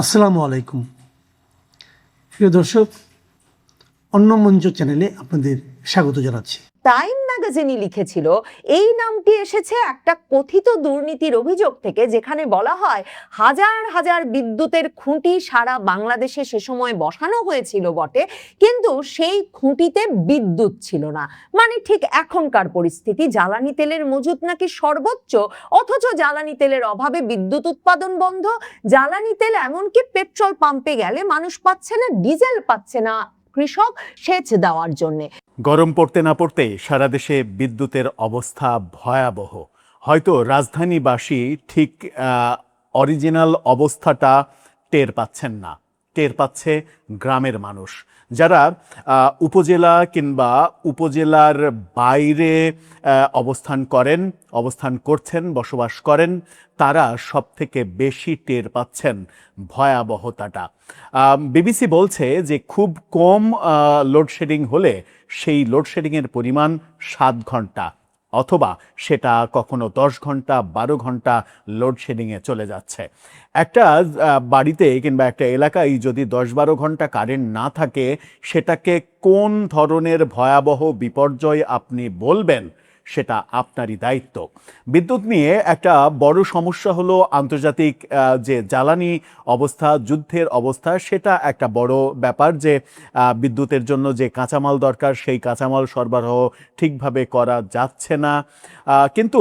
আসসালামু আলাইকুম প্রিয় দর্শক, অন্য মঞ্চ চ্যানেলে আপনাদের স্বাগত জানাচ্ছি। টাইম ম্যাগাজিনই লিখেছিল এই নামটি এসেছে একটা কথিত দুর্নীতির অভিযোগ থেকে, যেখানে বলা হয় হাজার হাজার বিদ্যুতের খুঁটি সারা বাংলাদেশে সে সময় বসানো হয়েছিল বটে, কিন্তু সেই খুঁটিতে বিদ্যুৎ ছিল না। মানে ঠিক এখনকার পরিস্থিতি, জ্বালানি তেলের মজুত নাকি সর্বোচ্চ, অথচ জ্বালানি তেলের অভাবে বিদ্যুৎ উৎপাদন বন্ধ। জ্বালানি তেল এমনকি পেট্রোল পাম্পে গেলে মানুষ পাচ্ছে না, ডিজেল পাচ্ছে না কৃষক সেচ দেওয়ার জন্য। গরম পড়তে না পড়তেই সারা দেশে বিদ্যুতের অবস্থা ভয়াবহ। হয়তো রাজধানীবাসী ঠিক অরিজিনাল অবস্থাটা টের পাচ্ছেন না, টের পাচ্ছে গ্রামের মানুষ, যারা উপজেলা কিংবা উপজেলার বাইরে অবস্থান করছেন, বসবাস করেন, তারা সব থেকে বেশি টের পাচ্ছেন ভয়াবহতাটা। বিবিসি বলছে যে খুব কম লোডশেডিং হলে সেই লোডশেডিংয়ের পরিমাণ 7 ঘন্টা, অথবা সেটা কখনো 10 ঘন্টা 12 ঘন্টা লোডশেডিংয়ে চলে যাচ্ছে। একটা বাড়িতে কিংবা একটা এলাকায় যদি 10-12 ঘন্টা কারেন্ট না থাকে, সেটাকে কোন ধরনের ভয়াবহ বিপর্যয় আপনি বলবেন, সেটা আপনারই দায়িত্ব। বিদ্যুৎ নিয়ে একটা বড় সমস্যা হলো আন্তর্জাতিক যে জ্বালানি অবস্থা, যুদ্ধের অবস্থা, সেটা একটা বড় ব্যাপার। যে বিদ্যুতের জন্য যে কাঁচামাল দরকার, সেই কাঁচামাল সরবরাহ ঠিকভাবে করা যাচ্ছে না। কিন্তু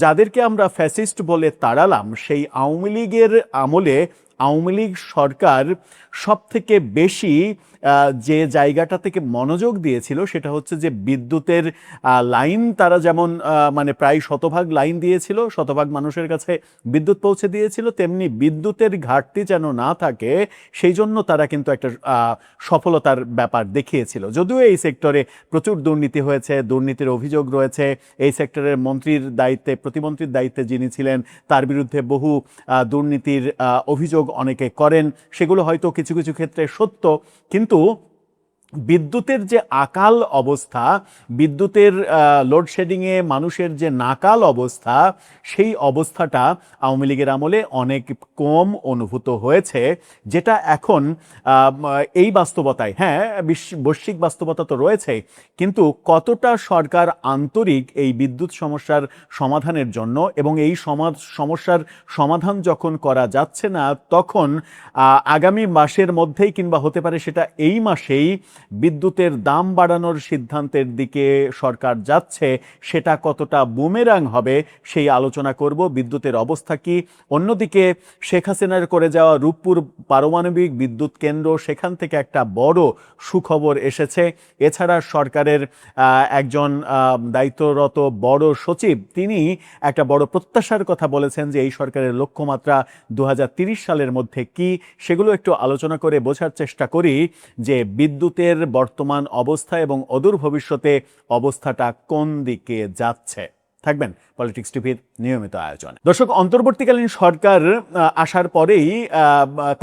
যাদেরকে আমরা ফ্যাসিস্ট বলে তাড়ালাম, সেই আওয়ামী লীগের আমলে আওয়ামী লীগ সরকার সব থেকে বেশি যে জায়গাটা থেকে মনোযোগ দিয়েছিল, সেটা হচ্ছে যে বিদ্যুতের লাইন তারা যেমন মানে প্রায় শতভাগ লাইন দিয়েছিল, শতভাগ মানুষের কাছে বিদ্যুৎ পৌঁছে দিয়েছিল, তেমনি বিদ্যুতের ঘাটতি যেন না থাকে সেই জন্য তারা কিন্তু একটা সফলতার ব্যাপার দেখিয়েছিল। যদিও এই সেক্টরে প্রচুর দুর্নীতি হয়েছে, দুর্নীতির অভিযোগ রয়েছে। এই সেক্টরের মন্ত্রীর দায়িত্বে, প্রতিমন্ত্রীর দায়িত্বে যিনি ছিলেন, তার বিরুদ্ধে বহু দুর্নীতির অভিযোগ অনেকে করেন। সেগুলো হয়তো কিছু কিছু ক্ষেত্রে সত্য, কিন্তু বিদ্যুতের যে আকাল অবস্থা, বিদ্যুতের লোডশেডিংয়ে মানুষের যে নাকাল অবস্থা, সেই অবস্থাটা আওয়ামী লীগের আমলে অনেক কম অনুভূত হয়েছে, যেটা এখন এই বাস্তবতায়, হ্যাঁ বৈশ্বিক বাস্তবতা তো রয়েছে, কিন্তু কতটা সরকার আন্তরিক এই বিদ্যুৎ সমস্যার সমাধানের জন্য, এবং এই সমস্যার সমাধান যখন করা যাচ্ছে না, তখন আগামী মাসের মধ্যেই কিংবা হতে পারে সেটা এই মাসেই বিদ্যুতের দাম বাড়ানোর সিদ্ধান্তের দিকে সরকার যাচ্ছে, সেটা কতটা বুমেরাং হবে সেই আলোচনা করব। বিদ্যুতের অবস্থা কি? অন্যদিকে শেখ হাসিনার করে যাওয়া রূপপুর পারমাণবিক বিদ্যুৎ কেন্দ্র, সেখান থেকে একটা বড় সুখবর এসেছে। এছাড়া সরকারের একজন দায়িত্বরত বড় সচিব, তিনি একটা বড় প্রত্যাশার কথা বলেছেন যে এই সরকারের লক্ষ্যমাত্রা 2030 সালের মধ্যে কি, সেগুলো একটু আলোচনা করে বোঝার চেষ্টা করি যে বিদ্যুতের বর্তমান অবস্থা এবং অদূর ভবিষ্যতে অবস্থাটা কোন দিকে যাচ্ছে। থাকবেন পলিটিক্স টিভির নিয়মিত আয়োজন। দর্শক, অন্তর্বর্তীকালীন সরকার আসার পরেই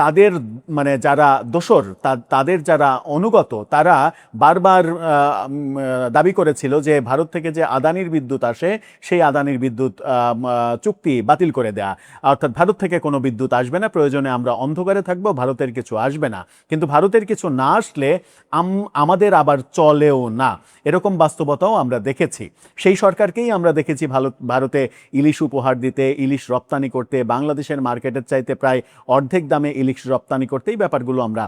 তাদের মানে যারা দোসর, তাদের যারা অনুগত, তারা বারবার দাবি করেছিল যে ভারত থেকে যে আদানির বিদ্যুৎ আসে, সেই আদানির বিদ্যুৎ চুক্তি বাতিল করে দেয়া, অর্থাৎ ভারত থেকে কোনো বিদ্যুৎ আসবে না, প্রয়োজনে আমরা অন্ধকারে থাকবো, ভারতের কিছু আসবে না। কিন্তু ভারতের কিছু না আসলে আমাদের আবার চলেও না, এরকম বাস্তবতাও আমরা দেখেছি। সেই সরকারকেই আমরা দেখেছি ভারতে ইলিশ উপহার দিতে, ইলিশ রপ্তানি করতে, বাংলাদেশের মার্কেটের চাইতে প্রায় অর্ধেক দামে ইলিশ রপ্তানি করতে, এই ব্যাপারগুলো আমরা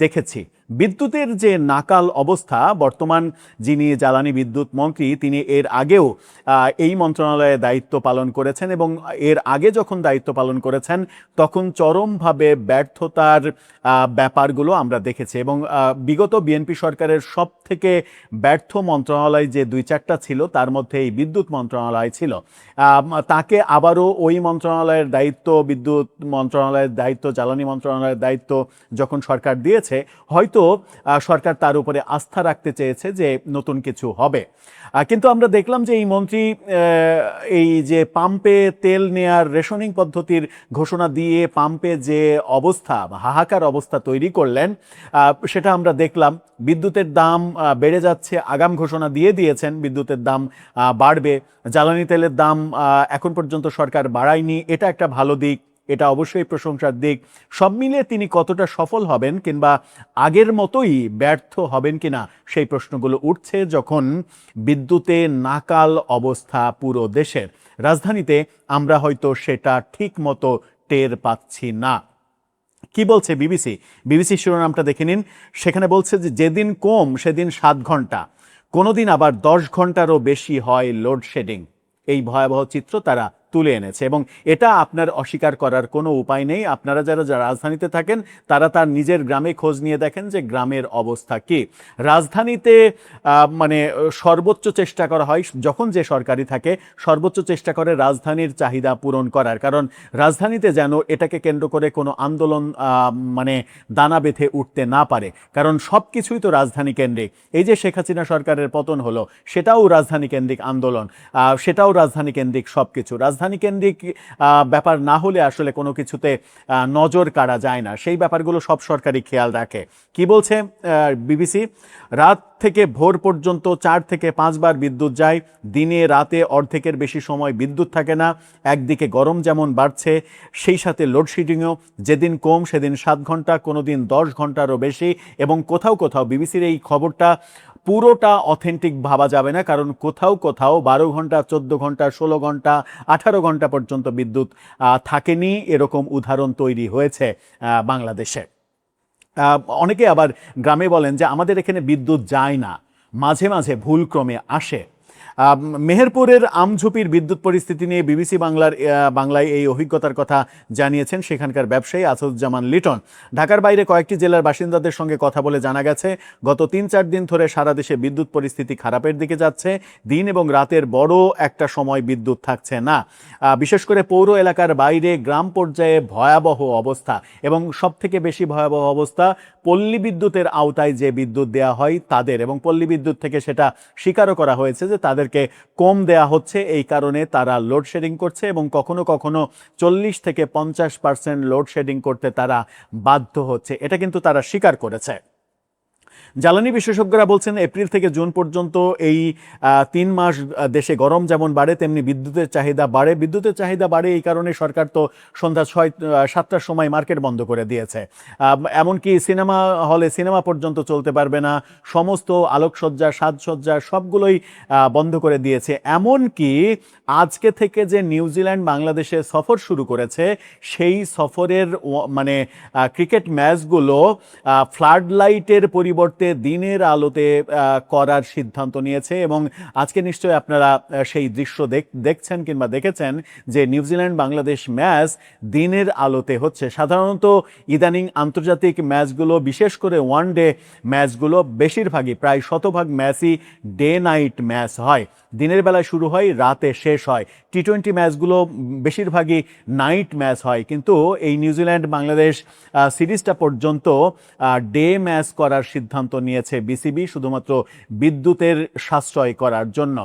দেখেছি। বিদ্যুতের যে নাকাল অবস্থা, বর্তমান যিনি জ্বালানি বিদ্যুৎ মন্ত্রী, তিনি এর আগেও এই মন্ত্রণালয়ে দায়িত্ব পালন করেছেন, এবং এর আগে যখন দায়িত্ব পালন করেছেন তখন চরমভাবে ব্যর্থতার ব্যাপারগুলো আমরা দেখেছি। এবং বিগত বিএনপি সরকারের সব থেকে ব্যর্থ মন্ত্রণালয় যে 2-4টা ছিল, তার মধ্যে এই বিদ্যুৎ মন্ত্রণালয় ছিল। তাকে আবারও ওই মন্ত্রণালয়ের দায়িত্ব, বিদ্যুৎ মন্ত্রণালয়ের দায়িত্ব, জ্বালানি মন্ত্রণালয়ের দায়িত্ব যখন সরকার দিয়েছে, হয়তো সরকার তার উপরে আস্থা রাখতে চেয়েছে যে নতুন কিছু হবে। কিন্তু আমরা দেখলাম যে এই মন্ত্রী এই যে পাম্পে তেল নেয়ার রেশনিং পদ্ধতির ঘোষণা দিয়ে পাম্পে যে অবস্থা, হাহাকার অবস্থা তৈরি করলেন, সেটা আমরা দেখলাম। বিদ্যুতের দাম বেড়ে যাচ্ছে, আগাম ঘোষণা দিয়ে দিয়েছেন বিদ্যুতের দাম বাড়বে। জ্বালানি তেলের দাম এখন পর্যন্ত সরকার বাড়ায়নি, এটা একটা ভালো দিক। এটা অবশ্যই প্রশংসার দিক। সব মিলিয়ে তিনি কতটা সফল হবেন কিংবা আগের মতোই ব্যর্থ হবেন কিনা সেই প্রশ্নগুলো উঠছে যখন বিদ্যুতে নাকাল অবস্থা পুরো দেশের। রাজধানীতে আমরা হয়তো সেটা ঠিক মতো টের পাচ্ছি না। কি বলছে বিবিসি? বিবিসির শিরোনামটা দেখে নিন। সেখানে বলছে যে যেদিন কম সেদিন 7 ঘন্টা, কোনোদিন আবার 10 ঘন্টারও বেশি হয় লোডশেডিং। এই ভয়াবহ চিত্র তারা তুলে এনেছে এবং এটা আপনার অস্বীকার করার কোনো উপায় নেই। আপনারা যারা রাজধানীতে থাকেন তারা তার নিজের গ্রামে খোঁজ নিয়ে দেখেন যে গ্রামের অবস্থা কি। রাজধানীতে মানে সর্বোচ্চ চেষ্টা করা হয়, যখন যে সরকারি থাকে সর্বোচ্চ চেষ্টা করে রাজধানীর চাহিদা পূরণ করার, কারণ রাজধানীতে যেন এটাকে কেন্দ্র করে কোনো আন্দোলন মানে দানা বেঁধে উঠতে না পারে, কারণ সব কিছুই তো রাজধানী কেন্দ্রিক। এই যে শেখ হাসিনা সরকারের পতন হলো সেটাও রাজধানী কেন্দ্রিক আন্দোলন, সেটাও রাজধানী কেন্দ্রিক সব কিছু। রাজধানী কেন্দ্রিক ব্যাপার না হলে আসলে কোনো কিছুতে নজর কাড়া যায় না, সেই ব্যাপারগুলো সব সরকারই খেয়াল রাখে। কি বলছে বিবিসি? রাত থেকে ভোর পর্যন্ত 4 থেকে 5 বার বিদ্যুৎ যায়, দিনে রাতে অর্ধেকের বেশি সময় বিদ্যুৎ থাকে না। একদিকে গরম যেমন বাড়ছে, সেই সাথে লোডশেডিংও যেদিন কম সেদিন 7 ঘন্টা, কোনো দিন 10 ঘন্টারও বেশি। এবং কোথাও কোথাও বিবিসির এই খবরটা পুরোটা অথেন্টিক ভাবা যাবে না, কারণ কোথাও কোথাও 12 ঘন্টা, 14 ঘন্টা, 16 ঘন্টা, 18 ঘন্টা পর্যন্ত বিদ্যুৎ থাকেনি, এরকম উদাহরণ তৈরি হয়েছে বাংলাদেশে। অনেকে আবার গ্রামে বলেন যে আমাদের এখানে বিদ্যুৎ যায় না, মাঝে মাঝে ভুলক্রমে আসে। মেহেরপুরের আমঝুপির বিদ্যুৎ পরিস্থিতি নিয়ে বিবিসি বাংলায় এই অভিজ্ঞতার কথা জানিয়েছেন সেখানকার ব্যবসায়ী আসাদুজ্জামান লিটন। ঢাকার বাইরে কয়েকটি জেলার বাসিন্দাদের সঙ্গে কথা বলে জানা গেছে গত 3-4 দিন ধরে সারা দেশে বিদ্যুৎ পরিস্থিতি খারাপের দিকে যাচ্ছে। দিন এবং রাতের বড় একটা সময় বিদ্যুৎ থাকছে না। বিশেষ করে পৌর এলাকার বাইরে গ্রাম পর্যায়ে ভয়াবহ অবস্থা, এবং সবথেকে বেশি ভয়াবহ অবস্থা পল্লী বিদ্যুতের আওতায় যে বিদ্যুৎ দেওয়া হয় তাদের, এবং পল্লী বিদ্যুৎ থেকে সেটা স্বীকারও করা হয়েছে যে তাদেরকে কম দেয়া হচ্ছে, এই কারণে তারা লোডশেডিং করছে এবং কখনো কখনো 40 থেকে 50% লোডশেডিং করতে তারা বাধ্য হচ্ছে। এটা কিন্তু তারা স্বীকার করেছে। জ্বালানি বিশেষজ্ঞরা বলছেন এপ্রিল থেকে জুন পর্যন্ত এই 3 মাস দেশে গরম যেমন বাড়ে তেমনি বিদ্যুতের চাহিদা বাড়ে। বিদ্যুতের চাহিদা বাড়ে এই কারণে সরকার তো সন্ধ্যা 7টার সময় মার্কেট বন্ধ করে দিয়েছে। এমনকি সিনেমা হলে সিনেমা পর্যন্ত চলতে পারবে না, সমস্ত আলোকসজ্জা, সাজসজ্জা সবগুলোই বন্ধ করে দিয়েছে। এমনকি আজকে থেকে যে নিউজিল্যান্ড বাংলাদেশে সফর শুরু করেছে সেই সফরের মানে ক্রিকেট ম্যাচগুলো ফ্লাড লাইটের পরিবর্তে দিনের আলোতে করার সিদ্ধান্ত নিয়েছে। এবং আজকে নিশ্চয়ই আপনারা সেই দৃশ্য দেখছেন কিংবা দেখেছেন যে নিউজিল্যান্ড বাংলাদেশ ম্যাচ দিনের আলোতে হচ্ছে। সাধারণত ইদানিং আন্তর্জাতিক ম্যাচগুলো, বিশেষ করে ওয়ানডে ম্যাচগুলো বেশিরভাগই প্রায় শতভাগ ম্যাচই ডে নাইট ম্যাচ হয়, দিনের বেলায় শুরু হয় রাতে শেষ হয়। টি-20 ম্যাচগুলো বেশিরভাগই নাইট ম্যাচ হয়, কিন্তু এই নিউজিল্যান্ড বাংলাদেশ সিরিজটা পর্যন্ত ডে ম্যাচ করার সিদ্ধান্ত নিয়েছে বিসিবি, শুধুমাত্র বিদ্যুতের সাশ্রয় করার জন্য।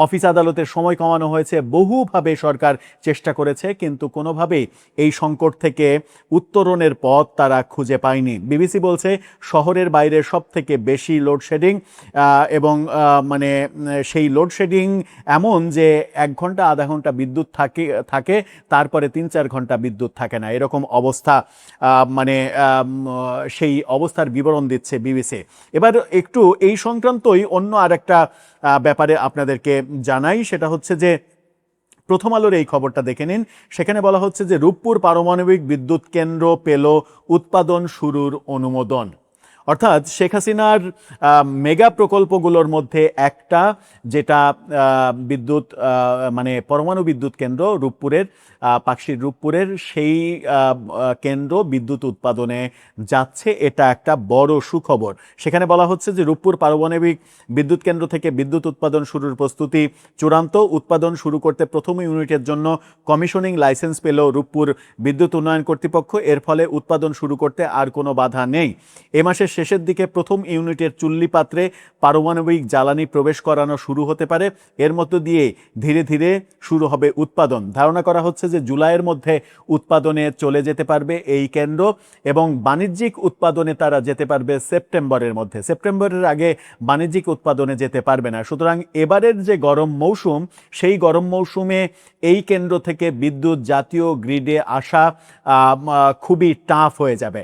অফিস আদালতের সময় কমানো হয়েছে, বহুভাবে সরকার চেষ্টা করেছে, কিন্তু কোনোভাবেই এই সংকট থেকে উত্তরণের পথ তারা খুঁজে পায়নি। বিবিসি বলছে শহরের বাইরে সব থেকে বেশি লোডশেডিং, এবং মানে সেই লোডশেডিং এমন যে 1 ঘন্টা আধা ঘন্টা বিদ্যুৎ থাকে তারপরে 3-4 ঘন্টা বিদ্যুৎ থাকে না, এরকম অবস্থা। মানে সেই অবস্থার বিবরণ দিচ্ছে বিবিসি। এবার একটু এই সংক্রান্তই অন্য আরেকটা ব্যাপারে আপনাদেরকে জানাই, সেটা হচ্ছে যে প্রথম আলোর এই খবরটা দেখে নিন। সেখানে বলা হচ্ছে যে রূপপুর পারমাণবিক বিদ্যুৎ কেন্দ্র পেল উৎপাদন শুরুর অনুমোদন। অর্থাৎ শেখ হাসিনার মেগা প্রকল্পগুলোর মধ্যে একটা, যেটা বিদ্যুৎ মানে পরমাণু বিদ্যুৎ কেন্দ্র রূপপুরের, পাকশির রূপপুরের, সেই কেন্দ্র বিদ্যুৎ উৎপাদনে যাচ্ছে। এটা একটা বড় সুখবর। সেখানে বলা হচ্ছে যে রূপপুর পারমাণবিক বিদ্যুৎ কেন্দ্র থেকে বিদ্যুৎ উৎপাদন শুরুর প্রস্তুতি চূড়ান্ত। উৎপাদন শুরু করতে প্রথম ইউনিটের জন্য কমিশনিং লাইসেন্স পেল রূপপুর বিদ্যুৎ উন্নয়ন কর্তৃপক্ষ। এর ফলে উৎপাদন শুরু করতে আর কোনো বাধা নেই। এ মাসের শেষের দিকে প্রথম ইউনিটের চুল্লি পাত্রে পারমাণবিক জ্বালানি প্রবেশ করানো শুরু হতে পারে। এর মধ্য দিয়ে ধীরে ধীরে শুরু হবে উৎপাদন। ধারণা করা হচ্ছে যে জুলাইয়ের মধ্যে উৎপাদনে চলে যেতে পারবে এই কেন্দ্র, এবং বাণিজ্যিক উৎপাদনে তারা যেতে পারবে সেপ্টেম্বরের মধ্যে। সেপ্টেম্বরের আগে বাণিজ্যিক উৎপাদনে যেতে পারবে না। সুতরাং এবারের যে গরম মৌসুম, সেই গরম মৌসুমে এই কেন্দ্র থেকে বিদ্যুৎ জাতীয় গ্রিডে আসা খুবই টাফ হয়ে যাবে।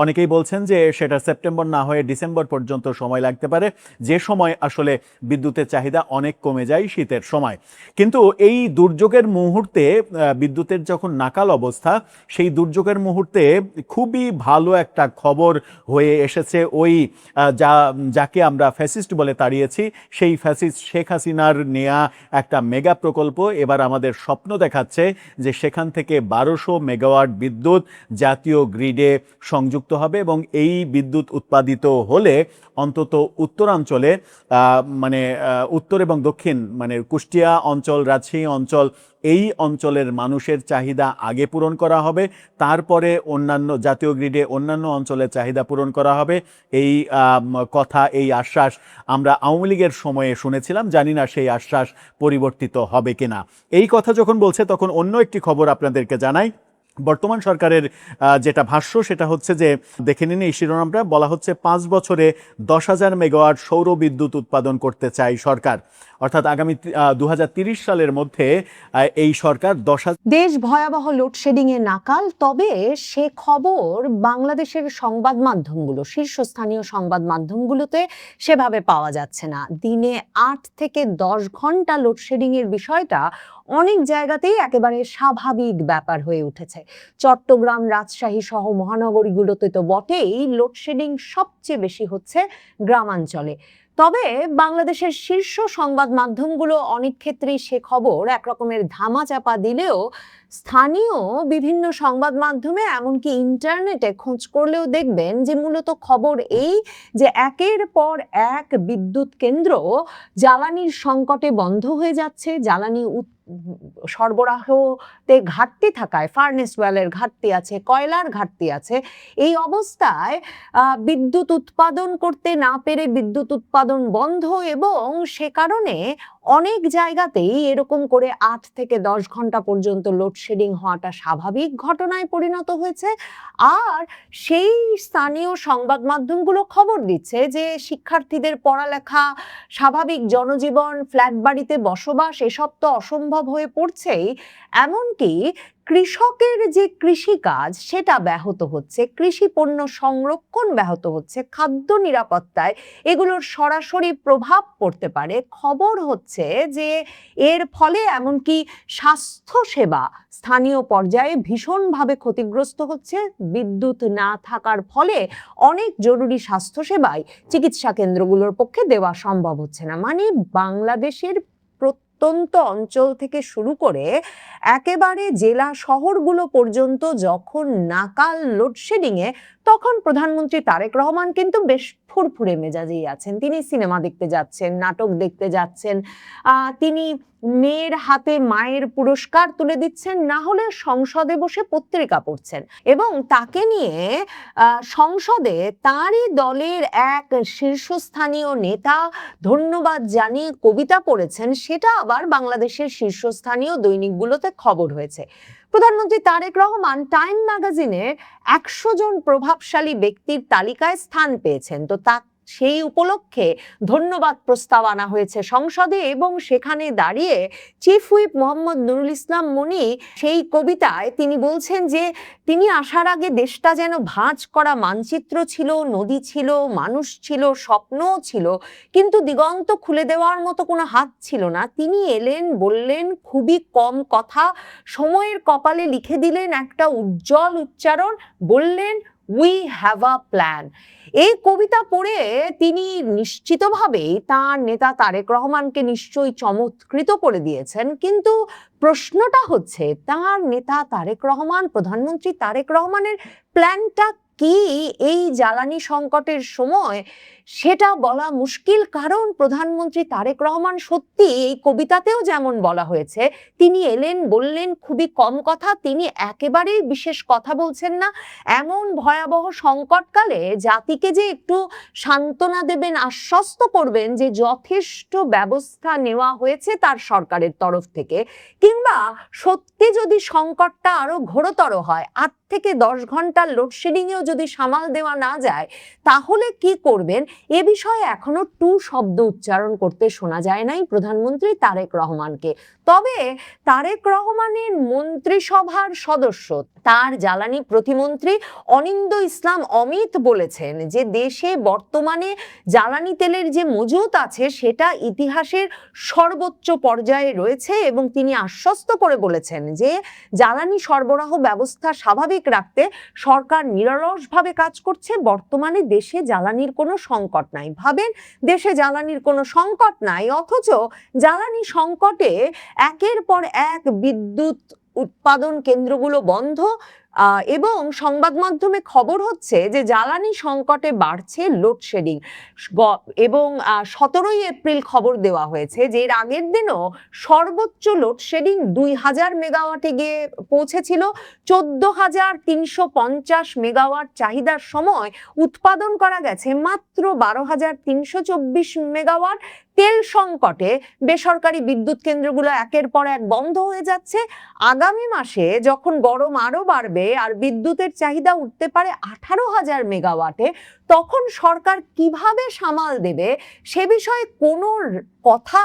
অনেকেই বলছেন যে সেটা সেপ্টেম্বর না হয়ে ডিসেম্বর পর্যন্ত সময় লাগতে পারে, যে সময় আসলে বিদ্যুতের চাহিদা অনেক কমে যায় শীতের সময়। কিন্তু এই দুর্যোগের মুহূর্তে বিদ্যুতের যখন নাকাল অবস্থা, সেই দুর্যোগের মুহূর্তে খুবই ভালো একটা খবর হয়ে এসেছে ওই যাকে আমরা ফ্যাসিস্ট বলে তাড়িয়েছি, সেই ফ্যাসিস্ট শেখ হাসিনার নেয়া একটা মেগা প্রকল্প এবার আমাদের স্বপ্ন দেখাচ্ছে যে সেখান থেকে 1200 মেগাওয়াট বিদ্যুৎ জাতীয় গ্রিডে সংযুক্ত হবে, এবং এই বিদ্যুৎ উৎপাদিত হলে অন্তত উত্তরাঞ্চলে মানে উত্তর এবং দক্ষিণ মানে কুষ্টিয়া অঞ্চল, রাজশাহী অঞ্চল, এই অঞ্চলের মানুষের চাহিদা আগে পূরণ করা হবে, তারপরে অন্যান্য জাতীয় গ্রিডে অন্যান্য অঞ্চলের চাহিদা পূরণ করা হবে। এই কথা, এই আশ্বাস আমরা আওয়ামী লীগের সময়ে শুনেছিলাম, জানি না সেই আশ্বাস পরিবর্তিত হবে কিনা। এই কথা যখন বলছে তখন অন্য একটি খবর আপনাদেরকে জানাই। বর্তমান সরকারের যেটা ভাষ্য সেটা হচ্ছে যে, দেখে নিন এই শিরোনামটা, বলা হচ্ছে 5 বছরে 10,000 মেগাওয়াট সৌর বিদ্যুৎ উৎপাদন করতে চায় সরকার। অর্থাৎ আগামী 2030 সালের মধ্যে এই সরকার 10,000। দেশ ভয়াবহ লোডশেডিং এ নাকাল, তবে সে খবর বাংলাদেশের সংবাদ মাধ্যমগুলো, শীর্ষস্থানীয় সংবাদ মাধ্যমগুলোতে সেভাবে পাওয়া যাচ্ছে না। দিনে 8 থেকে 10 ঘন্টা লোডশেডিং এর বিষয়টা অনেক জায়গাতেই একেবারে স্বাভাবিক ব্যাপার হয়ে উঠেছে। চট্টগ্রাম, রাজশাহী সহ মহানগরীগুলোতে তো বটেই, লোডশেডিং সবচেয়ে বেশি হচ্ছে গ্রামাঞ্চলে। তবে বাংলাদেশের শীর্ষ সংবাদ মাধ্যমগুলো অনেক ক্ষেত্রেই সে খবর একরকমের ধামাচাপা দিলেও স্থানীয় বিভিন্ন সংবাদ মাধ্যমে, এমনকি ইন্টারনেটে খোঁজ করলেও দেখবেন যে মূলত খবর এই যে একের পর এক বিদ্যুৎ কেন্দ্র জ্বালানির সংকটে বন্ধ হয়ে যাচ্ছে। জ্বালানি সরবরাহতে ঘাটতি থাকায় ফার্নেস ওয়েলের ঘাটতি আছে, কয়লার ঘাটতি আছে। এই অবস্থায় বিদ্যুৎ উৎপাদন করতে না পেরে বিদ্যুৎ উৎপাদন বন্ধ, এবং সে কারণে অনেক জায়গাতেই এরকম করে 8 থেকে 10 ঘন্টা পর্যন্ত লোডশেডিং হওয়াটা স্বাভাবিক ঘটনায় পরিণত হয়েছে। আর সেই স্থানীয় সংবাদ মাধ্যমগুলো খবর দিচ্ছে যে শিক্ষার্থীদের পড়ালেখা, স্বাভাবিক জনজীবন, ফ্ল্যাট বাড়িতে বসবাস, এসব তো অসম্ভব হয়ে পড়ছেই। এমনকি কৃষকের যে কৃষিকাজ সেটা ব্যাহত হচ্ছে, কৃষি পণ্য সংরক্ষণ ব্যাহত হচ্ছে, খাদ্য নিরাপত্তায় এগুলোর সরাসরি প্রভাব পড়তে পারে। খবর হচ্ছে যে এর ফলে এমনকি স্বাস্থ্য সেবা স্থানীয় পর্যায়ে ভীষণভাবে ক্ষতিগ্রস্ত হচ্ছে। বিদ্যুৎ না থাকার ফলে অনেক জরুরি স্বাস্থ্যসেবাই চিকিৎসা কেন্দ্রগুলোর পক্ষে দেওয়া সম্ভব হচ্ছে না। মানে বাংলাদেশের প্রত্যন্ত অঞ্চল থেকে শুরু করে একেবারে জেলা শহরগুলো পর্যন্ত যখন নাকাল লোডশেডিংয়ে, তখন প্রধানমন্ত্রী তারেক রহমান কিন্তু বেশ ফুরফুরে মেজাজেই আছেন। তিনি সিনেমা দেখতে যাচ্ছেন, নাটক দেখতে যাচ্ছেন, তিনি মেয়ের হাতে মায়ের পুরস্কার তুলে দিচ্ছেন, না হলে সংসদে বসে পত্রিকা পড়ছেন। এবং তাকে নিয়ে সংসদে তারই দলের এক শীর্ষস্থানীয় নেতা ধন্যবাদ জানিয়ে কবিতা পড়েছেন, সেটা আবার বাংলাদেশের শীর্ষস্থানীয় দৈনিকগুলোতে খবর হয়েছে। প্রধানমন্ত্রী তারেক রহমান টাইম ম্যাগাজিনের 100 জন প্রভাবশালী ব্যক্তির তালিকায় স্থান পেয়েছেন। তো তা সেই উপলক্ষে ধন্যবাদ প্রস্তাব আনা হয়েছে সংসদে, এবং সেখানে দাঁড়িয়ে চিফ হুইপ মোহাম্মদ নুরুল ইসলাম মনি সেই কবিতায় তিনি বলছেন যে তিনি আসার আগে দেশটা যেন ভাঁজ করা মানচিত্র ছিল, নদী ছিল, মানুষ ছিল, স্বপ্নও ছিল, কিন্তু দিগন্ত খুলে দেওয়ার মতো কোনো হাত ছিল না। তিনি এলেন, বললেন খুবই কম কথা, সময়ের কপালে লিখে দিলেন একটা উজ্জ্বল উচ্চারণ, বললেন উই হ্যাভ আ প্ল্যান। এই কবিতা পড়ে তিনি নিশ্চিতভাবেই তার নেতা তারেক রহমানকে নিশ্চয়ই চমৎকৃত করে দিয়েছেন। কিন্তু প্রশ্নটা হচ্ছে, তার নেতা তারেক রহমান, প্রধানমন্ত্রী তারেক রহমানের প্ল্যানটা কি এই জ্বালানি সংকটের সময় সেটা বলা মুশকিল, কারণ প্রধানমন্ত্রী তারেক রহমান সত্যি এই কবিতাতেও যেমন বলা হয়েছে, তিনি এলেন বললেন খুবই কম কথা, তিনি একেবারেই বিশেষ কথা বলছেন না। এমন ভয়াবহ সংকটকালে জাতিকে যে একটু সান্ত্বনা দেবেন, আশ্বস্ত করবেন যে যথেষ্ট ব্যবস্থা নেওয়া হয়েছে তার সরকারের তরফ থেকে, কিংবা সত্যি যদি সংকটটা আরো ঘোরতর হয়, 8 থেকে 10 ঘন্টার লোডশেডিংয়েও যদি সামাল দেওয়া না যায়, তাহলে কি করবেন এ বিষয়ে এখনো টু শব্দ উচ্চারণ করতে শোনা যায় নাই প্রধানমন্ত্রী তারেক রহমানকে। তবে তারেক রহমানের মন্ত্রিসভার সদস্য, তার জ্বালানি প্রতিমন্ত্রী অনিন্দ ইসলাম অমিত বলেছেন যে দেশে বর্তমানে জ্বালানি তেলের যে মজুত আছে সেটা ইতিহাসের সর্বোচ্চ পর্যায়ে রয়েছে, এবং তিনি আশ্বস্ত করে বলেছেন যে জ্বালানি সরবরাহ ব্যবস্থা স্বাভাবিক রাখতে সরকার নিরলসভাবে কাজ করছে। বর্তমানে দেশে জ্বালানির কোনো সংকট নাই। ভাবেন, দেশে জ্বালানির কোনো সংকট নাই, অথচ জ্বালানি সংকটে একের পর এক বিদ্যুৎ উৎপাদন কেন্দ্রগুলো বন্ধ, এবং সংবাদ মাধ্যমে খবর হচ্ছে যে জ্বালানি সংকটে বাড়ছে লোডশেডিং। এবং 17ই এপ্রিল খবর দেওয়া হয়েছে যে এর আগের দিনও সর্বোচ্চ লোডশেডিং 2000 মেগাওয়াটে গিয়ে পৌঁছেছিল। 14,350 মেগাওয়াট চাহিদার সময় উৎপাদন করা গেছে মাত্র 12,324 মেগাওয়াট। তেল সংকটে বেসরকারি বিদ্যুৎ কেন্দ্রগুলো একের পর এক বন্ধ হয়ে যাচ্ছে। আগামী মাসে যখন গরম আরো বাড়বে আর বিদ্যুতের চাহিদা উঠতে পারে 18,000 মেগাওয়াটে, তখন সরকার কিভাবে সামাল দেবে সে বিষয়ে কোনো কথা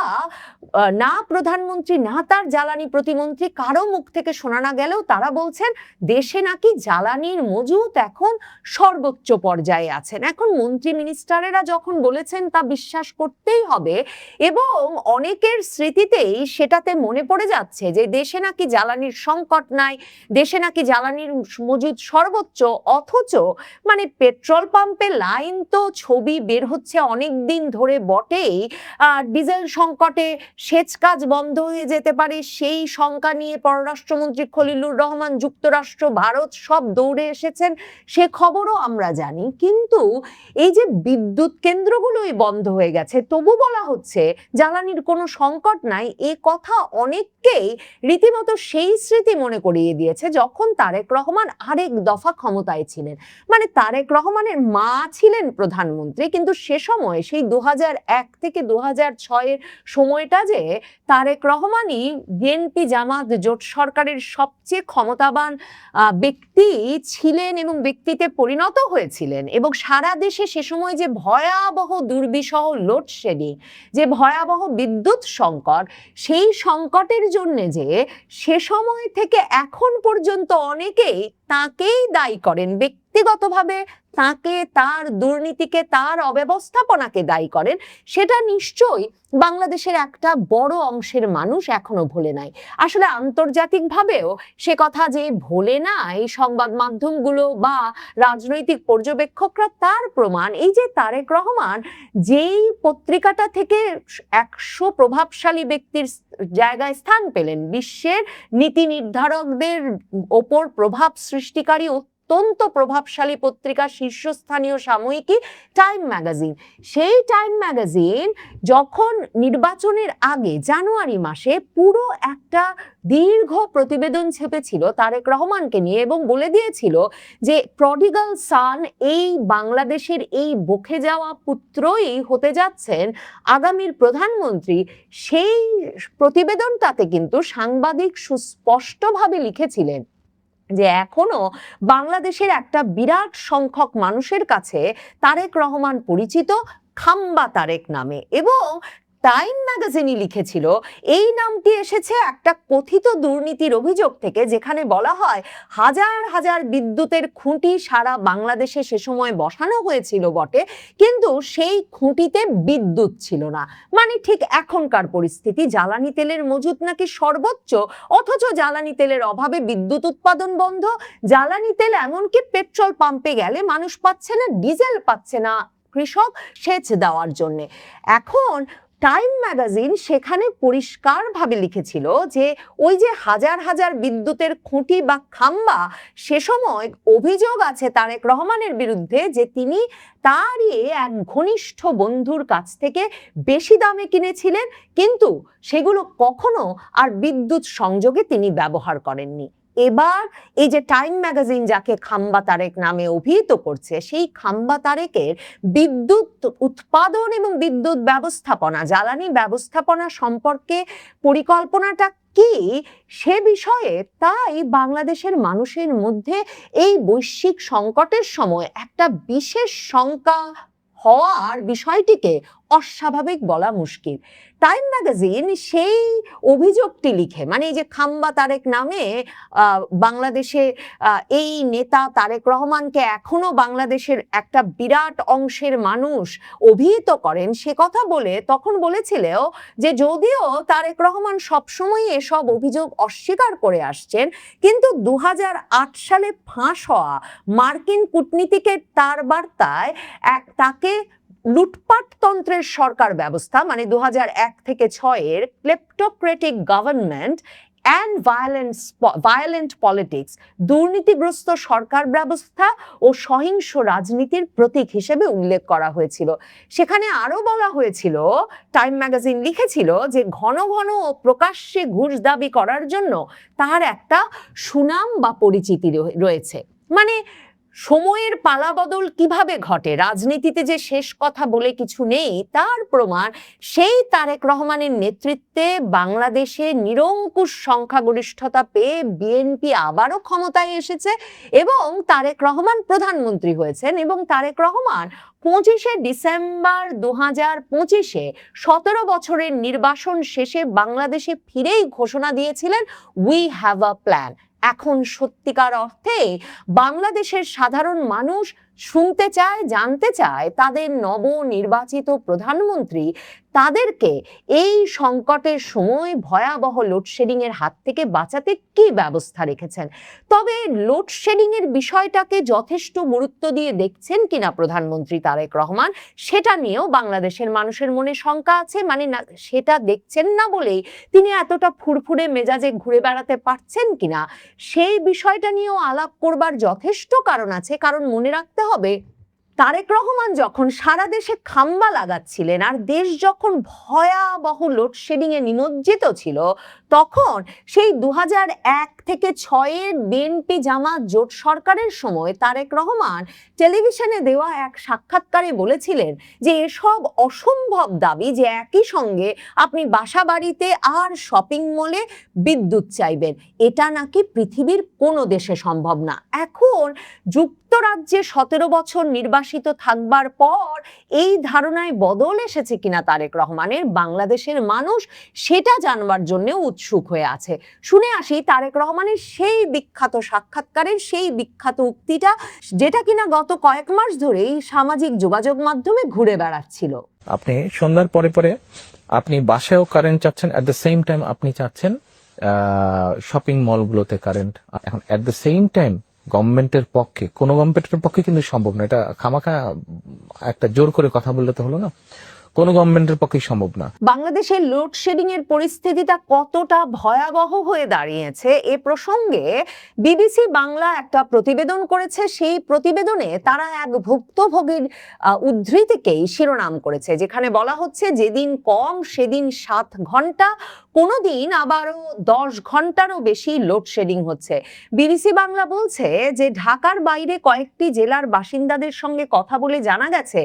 না প্রধানমন্ত্রী না তার জ্বালানি প্রতিমন্ত্রী কারো মুখ থেকে শোনা না গেলেও তারা বলছেন দেশে নাকি জ্বালানির মজুত এখন সর্বোচ্চ পর্যায়ে আছেন। এখন মন্ত্রী মিনিস্টারেরা যখন বলেছেন তা বিশ্বাস করতেই হবে, এবং অনেকের স্মৃতিতেই সেটাতে মনে পড়ে যাচ্ছে যে দেশে নাকি জ্বালানির সংকট নাই, দেশে নাকি জ্বালানির মজুদ সর্বোচ্চ, অথচ মানে পেট্রোল পাম্পে লাইন তো ছবি বের হচ্ছে অনেক দিন ধরে বটেই, ডিজেল সংকটে সেচ কাজ বন্ধ হয়ে যেতে পারে সেই শঙ্কা নিয়ে পররাষ্ট্রমন্ত্রী খলিলুর রহমান, যুক্তরাষ্ট্র, ভারত সব দৌড়ে এসেছেন, সে খবরও আমরা জানি। কিন্তু এই যে বিদ্যুৎ কেন্দ্রগুলোই বন্ধ হয়ে গেছে, তবু বলা হচ্ছে জ্বালানির কোনো সংকট নাই, এ কথা অনেককেই রীতিমতো সেই স্মৃতি মনে করিয়ে দিয়েছে যখন তারেক রহমান আরেক দফা ক্ষমতায় ছিলেন। মানে তারেক রহমানের মা ছিলেন প্রধানমন্ত্রী, কিন্তু সে সময় সেই 2001 থেকে 2006 সময়টা যে তারেক রহমানই বিএনপি জামাত জোট সরকারের সবচেয়ে ক্ষমতাবান ব্যক্তি ছিলেন এবং ব্যক্তিতে পরিণত হয়েছিলেন, এবং সারা দেশে সে সময় যে ভয়াবহ দুর্বিষহ লোডশেডিং, যে ভয়াবহ বিদ্যুৎ সংকট, সেই সংকটের জন্য যে সে সময় থেকে এখন পর্যন্ত অনেকেই তাকেই দায়ী করেন, ব্যক্তিগতভাবে তাকে, তার দুর্নীতিকে, তার অব্যবস্থাপনাকে দায়ী করেন, সেটা নিশ্চয়ই বাংলাদেশের একটা বড় অংশের মানুষ এখনো ভোলে নাই। আসলে আন্তর্জাতিকভাবেও সে কথা যে ভোলে নাই সংবাদ মাধ্যমগুলো বা রাজনৈতিক পর্যবেক্ষকরা, তার প্রমাণ এই যে তারেক রহমান যেই পত্রিকাটা থেকে 100 প্রভাবশালী ব্যক্তির জায়গায় স্থান পেলেন, বিশ্বের নীতি নির্ধারকদের ওপর প্রভাব সৃষ্টিকারী অত্যন্ত প্রভাবশালী পত্রিকা, শীর্ষস্থানীয় সাময়িকী টাইম ম্যাগাজিন, সেই টাইম ম্যাগাজিন যখন নির্বাচনের আগে জানুয়ারি মাসে পুরো একটা দীর্ঘ প্রতিবেদন ছেপেছিল তারেক রহমানকে নিয়ে এবং বলে দিয়েছিল যে প্রডিগাল সান, এই বাংলাদেশের এই বকে যাওয়া পুত্রই হতে যাচ্ছেন আগামীর প্রধানমন্ত্রী, সেই প্রতিবেদনটাতে কিন্তু সাংবাদিক সুস্পষ্টভাবে লিখেছিলেন যে এখনো বাংলাদেশের একটা বিরাট সংখ্যক মানুষের কাছে তারেক রহমান পরিচিত খাম্বা তারেক নামে। এবং টাইম ম্যাগাজিনই লিখেছিল এই নামটি এসেছে একটা কথিত দুর্নীতির অভিযোগ থেকে, যেখানে বলা হয় হাজার হাজার বিদ্যুতের খুঁটি সারা বাংলাদেশে সে সময় বসানো হয়েছিল বটে, কিন্তু সেই খুঁটিতে বিদ্যুৎ ছিল না। মানে ঠিক এখনকার পরিস্থিতি, জ্বালানি তেলের মজুত নাকি সর্বোচ্চ, অথচ জ্বালানি তেলের অভাবে বিদ্যুৎ উৎপাদন বন্ধ। জ্বালানি তেল এমনকি পেট্রোল পাম্পে গেলে মানুষ পাচ্ছে না, ডিজেল পাচ্ছে না কৃষক সেচ দেওয়ার জন্যে। এখন টাইম ম্যাগাজিন সেখানে পরিষ্কারভাবে লিখেছিল যে ওই যে হাজার হাজার বিদ্যুতের খুঁটি বা খাম্বা, সে সময় অভিযোগ আছে তারেক রহমানের বিরুদ্ধে যে তিনি তারই এক ঘনিষ্ঠ বন্ধুর কাছ থেকে বেশি দামে কিনেছিলেন, কিন্তু সেগুলো কখনো আর বিদ্যুৎ সংযোগে তিনি ব্যবহার করেননি। এবার এই যে টাইম ম্যাগাজিন যাকে খাম্বা তারেক নামে অভিহিত করছে, সেই খাম্বা তারেকের বিদ্যুৎ উৎপাদন এবং বিদ্যুৎ ব্যবস্থাপনা, জ্বালানি ব্যবস্থাপনা সম্পর্কে পরিকল্পনাটা কি সে বিষয়ে তাই বাংলাদেশের মানুষের মধ্যে এই বৈশ্বিক সংকটের সময় একটা বিশেষ শঙ্কা হওয়ার বিষয়টিকে অস্বাভাবিক বলা মুশকিল। টাইম ম্যাগাজিন সেই অভিযোগটি লিখে, মানে এই যে খাম্বা তারেক নামে বাংলাদেশে এই নেতা তারেক রহমানকে এখনো বাংলাদেশের একটা বিরাট অংশের মানুষ অভিহিত করেন, সে কথা বলে তখন বলেছিল যে যদিও তারেক রহমান সবসময় এসব অভিযোগ অস্বীকার করে আসছেন, কিন্তু 2008 সালে ফাঁস হওয়া মার্কিন কূটনীতিকের তার বার্তায় তাকে লুটপাট তন্ত্রের সরকার ব্যবস্থা, মানে 2001 থেকে 6-এর ক্লেপ্টোক্রেটিক গভর্নমেন্ট অ্যান্ড ভায়োলেন্ট পলিটিক্স, দুর্নীতিগ্রস্ত সরকার ব্যবস্থা ও সহিংস রাজনীতির প্রতীক হিসেবে উল্লেখ করা হয়েছিল। সেখানে আরো বলা হয়েছিল, টাইম ম্যাগাজিন লিখেছিল যে ঘন ঘন ও প্রকাশ্যে ঘুষ দাবি করার জন্য তার একটা সুনাম বা পরিচিতি রয়েছে। মানে সময়ের পালাবদল কিভাবে ঘটে, রাজনীতিতে যে শেষ কথা বলে কিছু নেই তার প্রমাণ সেই তারেক রহমানের নেতৃত্বে বাংলাদেশে নিরঙ্কুশ সংখ্যাগরিষ্ঠতা পেয়ে বিএনপি আবারও ক্ষমতায় এসেছে এবং তারেক রহমান প্রধানমন্ত্রী হয়েছেন। এবং তারেক রহমান 25শে ডিসেম্বর 2025-এ 17 বছরের নির্বাসন শেষে বাংলাদেশে ফিরেই ঘোষণা দিয়েছিলেন, উই হ্যাভ আ প্ল্যান। এখন সত্যিকার অর্থে বাংলাদেশের সাধারণ মানুষ শুনতে চায়, জানতে চায় তাদের নবনির্বাচিত প্রধানমন্ত্রী তাদেরকে এই সংকটের সময় ভয়াবহ লোডশেডিং এর হাত থেকে বাঁচাতে কি ব্যবস্থা রেখেছেন। তবে লোডশেডিং এর বিষয়টাকে যথেষ্ট গুরুত্ব দিয়ে দেখছেন কিনা প্রধানমন্ত্রী তারেক রহমান, সেটা নিয়েও বাংলাদেশের মানুষের মনে শঙ্কা আছে। মানে না, সেটা দেখছেন না বলেই তিনি এতটা ফুরফুরে মেজাজে ঘুরে বেড়াতে পারছেন কিনা, সেই বিষয়টা নিয়েও আলাপ করবার যথেষ্ট কারণ আছে। কারণ মনে রাখতে হবে, তারেক রহমান যখন সারা দেশে খাম্বা লাগাচ্ছিলেন আর দেশ যখন ভয়াবহ লোডশেডিং এ নিমজ্জিত ছিল, তখন সেই 2001 থেকে 6-এর বিএনপি জামাত জোট সরকারের সময় তারেক রহমান টেলিভিশনে দেওয়া এক সাক্ষাৎকারে বলেছিলেন যে এসব অসম্ভব দাবি, যে একই সঙ্গে আপনি বাসা বাড়িতে আর শপিং মলে বিদ্যুৎ চাইবেন, এটা নাকি পৃথিবীর কোনো দেশে সম্ভব না। এখন যুক্তরাজ্যে 17 বছর নির্বাসিত থাকবার পর এই ধারণায় বদল এসেছে কিনা তারেক রহমানের, বাংলাদেশের মানুষ সেটা জানবার জন্য উৎসুক হয়ে আছে। শুনে আসি তারেক রহমানের সেই বিখ্যাত সাক্ষাৎকারের সেই বিখ্যাত উক্তিটা, যেটা কিনা গত কয়েক মাস ধরেই সামাজিক যোগাযোগ মাধ্যমে ঘুরে বেড়াচ্ছিল। আপনি সন্ধ্যার পরে পরে আপনি বাসায়ও কারেন্ট চাচ্ছেন, এট দ্য সেম টাইম আপনি চাচ্ছেন শপিং মলগুলোতে কারেন্ট। এখন এট দ্য সেম টাইম গভর্নমেন্টের পক্ষে, কোনো গভর্নমেন্টের পক্ষে কিন্তু সম্ভব না, এটা খামাখা একটা জোর করে কথা বললে তো হলো না, কোনো গভর্নমেন্টের পক্ষেই সম্ভব না। বাংলাদেশের লোডশেডিং এর পরিস্থিতিটা কতটা ভয়াবহ হয়ে দাঁড়িয়েছে এ প্রসঙ্গে বিবিসি বাংলা একটা প্রতিবেদন করেছে। সেই প্রতিবেদনে তারা এক ভুক্তভোগীর উদ্ধৃতিকেই শিরোনাম করেছে, যেখানে বলা হচ্ছে যেদিন কম সেদিন 7 ঘন্টা, কোনো দিন আবারও 10 ঘন্টারও বেশি লোডশেডিং হচ্ছে। বিবিসি বাংলা বলছে যে ঢাকার বাইরে কয়েকটি জেলার বাসিন্দাদের সঙ্গে কথা বলে জানা গেছে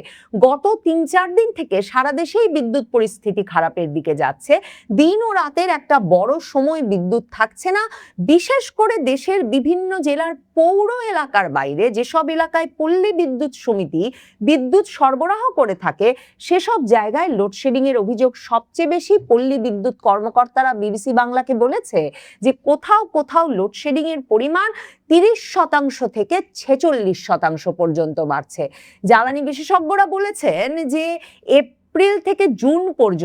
গত 3-4 দিন থেকে সারা দেশেই বিদ্যুৎ পরিস্থিতি খারাপের দিকে যাচ্ছে। দিন ও রাতের একটা বড় সময় বিদ্যুৎ থাকছে না। বিশেষ করে দেশের বিভিন্ন জেলার পৌর এলাকার বাইরে যেসব এলাকায় পল্লী বিদ্যুৎ সমিতি বিদ্যুৎ সরবরাহ করে থাকে, সেসব জায়গায় লোডশেডিং এর অভিযোগ সবচেয়ে বেশি। পল্লী বিদ্যুৎ কর্মকর্তারা বিবিসি বাংলাকে বলেছে যে কোথাও কোথাও লোডশেডিং এর পরিমাণ 30% থেকে 46% পর্যন্ত বাড়ছে। জ্বালানি বিশেষজ্ঞরা বলেছেন যে এপ্রিল থেকে জুন পর্যন্ত